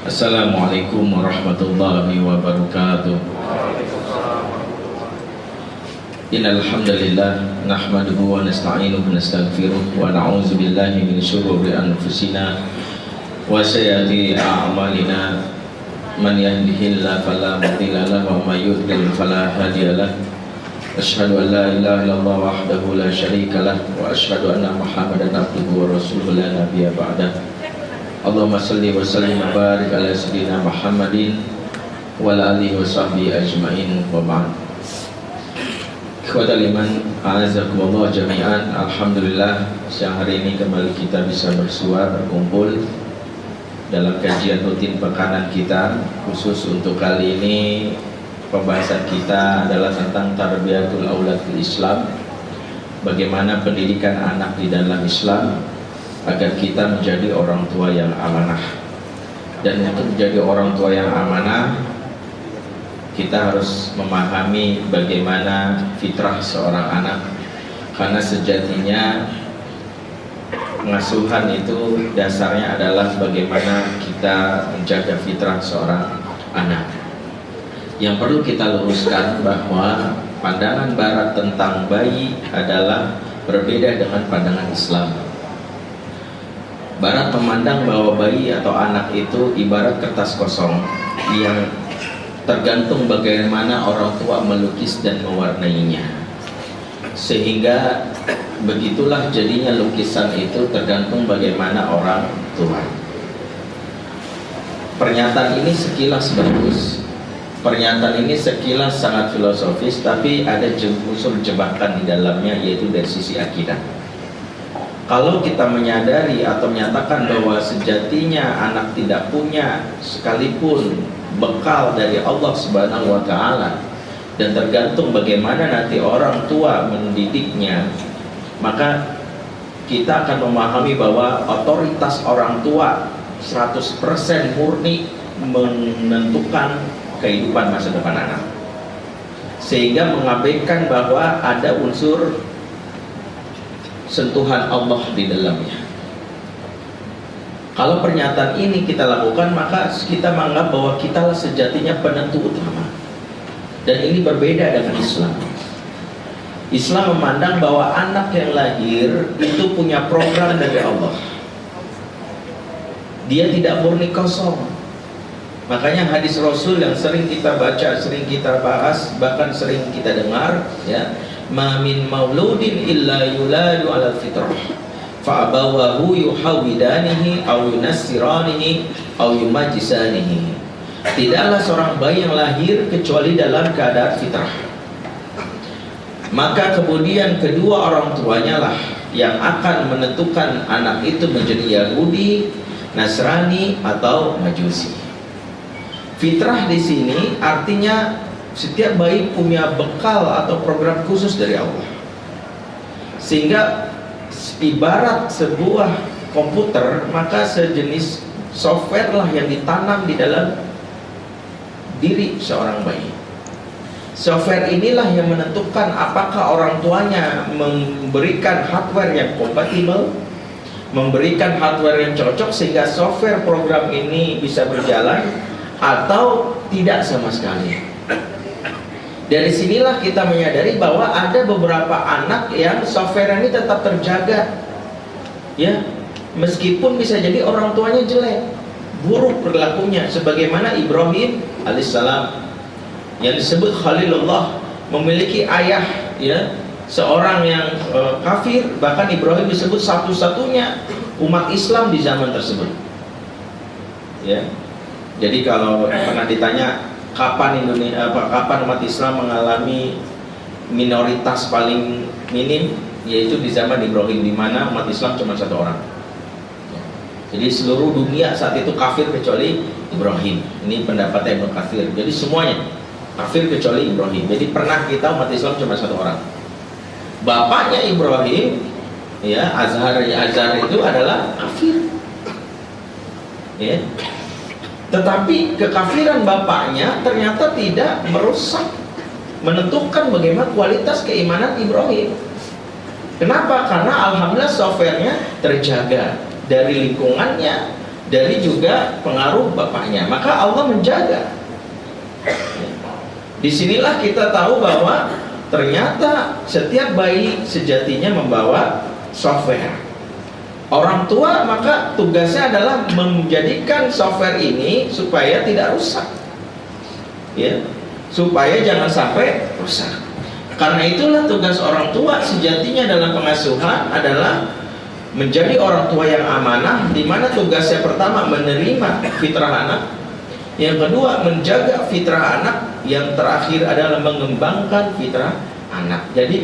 Assalamualaikum warahmatullahi wabarakatuh. Innal hamdalillah nahmaduhu wa nasta'inuhu wa nastaghfiruh wa na'udzu billahi min shururi anfusina wa sayyiati a'malina. Man yahdihillahu fala mudilla lahu wa may yudlil fala hadiya lahu. Asyhadu an la ilaha illallah wahdahu la syarika lah wa asyhadu anna Muhammadan abduhu wa rasuluhu la nabiyya ba'dah. Allahumma salli wa sallim wa barik ala sayyidina Muhammadin wa ala alihi wa sahbihi ajma'in wa ba'd. Ikhwatal iman, a'azakumullah jami'an. Alhamdulillah, siang hari ini kembali kita bisa bersua, berkumpul dalam kajian rutin pekanan kita. Khusus untuk kali ini pembahasan kita adalah tentang tarbiyatul aulad fil Islam. Bagaimana pendidikan anak di dalam Islam agar kita menjadi orang tua yang amanah. Dan untuk menjadi orang tua yang amanah, kita harus memahami bagaimana fitrah seorang anak. Karena sejatinya pengasuhan itu dasarnya adalah bagaimana kita menjaga fitrah seorang anak. Yang perlu kita luruskan bahwa pandangan Barat tentang bayi adalah berbeda dengan pandangan Islam. Barat memandang bahwa bayi atau anak itu ibarat kertas kosong yang tergantung bagaimana orang tua melukis dan mewarnainya. Sehingga begitulah jadinya lukisan itu tergantung bagaimana orang tua. Pernyataan ini sekilas bagus. Pernyataan ini sekilas sangat filosofis, tapi ada unsur jebakan di dalamnya, yaitu dari sisi akidah. Kalau kita menyadari atau menyatakan bahwa sejatinya anak tidak punya sekalipun bekal dari Allah Subhanahu wa Ta'ala, dan tergantung bagaimana nanti orang tua mendidiknya, maka kita akan memahami bahwa otoritas orang tua 100% murni menentukan kehidupan masa depan anak, sehingga mengabaikan bahwa ada unsur sentuhan Allah di dalamnya. Kalau pernyataan ini kita lakukan, maka kita menganggap bahwa kitalah sejatinya penentu utama. Dan ini berbeda dengan Islam. Islam memandang bahwa anak yang lahir itu punya program dari Allah. Dia tidak murni kosong. Makanya hadis Rasul yang sering kita baca, sering kita bahas, bahkan sering kita dengar, ya, ma min mauludin illa yuladu ala fitrah fa abawahu yuhawidanihi aw yunassiranihi aw yumajisanihi. Tidaklah seorang bayi yang lahir kecuali dalam keadaan fitrah, maka kemudian kedua orang tuanya lah yang akan menentukan anak itu menjadi Yahudi, Nasrani atau Majusi. Fitrah di sini artinya setiap bayi punya bekal atau program khusus dari Allah, sehingga ibarat sebuah komputer, maka sejenis software lah yang ditanam di dalam diri seorang bayi. Software inilah yang menentukan apakah orang tuanya memberikan hardware yang kompatibel, memberikan hardware yang cocok sehingga software program ini bisa berjalan, atau tidak sama sekali. Dari sinilah kita menyadari bahwa ada beberapa anak yang software ini tetap terjaga, ya, meskipun bisa jadi orang tuanya jelek, buruk perilakunya, sebagaimana Ibrahim alaihissalam yang disebut Khalilullah, memiliki ayah, ya, seorang yang kafir. Bahkan Ibrahim disebut satu-satunya umat Islam di zaman tersebut, ya. Jadi kalau pernah ditanya kapan umat Islam mengalami minoritas paling minim, yaitu di zaman Ibrahim, di mana umat Islam cuma satu orang. Jadi seluruh dunia saat itu kafir kecuali Ibrahim. Ini pendapatnya Ibnu Katsir. Jadi semuanya kafir kecuali Ibrahim. Jadi pernah kita umat Islam cuma satu orang. Bapaknya Ibrahim, ya, Azhar itu adalah kafir, ya. Tetapi kekafiran bapaknya ternyata tidak merusak, menentukan bagaimana kualitas keimanan Ibrahim. Kenapa? Karena alhamdulillah softwarenya terjaga dari lingkungannya, dari juga pengaruh bapaknya. Maka Allah menjaga. Disinilah kita tahu bahwa ternyata setiap bayi sejatinya membawa software. Orang tua maka tugasnya adalah menjadikan software ini supaya tidak rusak, ya, supaya jangan sampai rusak. Karena itulah tugas orang tua sejatinya dalam pengasuhan adalah menjadi orang tua yang amanah, di mana tugasnya pertama menerima fitrah anak, yang kedua menjaga fitrah anak, yang terakhir adalah mengembangkan fitrah anak. Jadi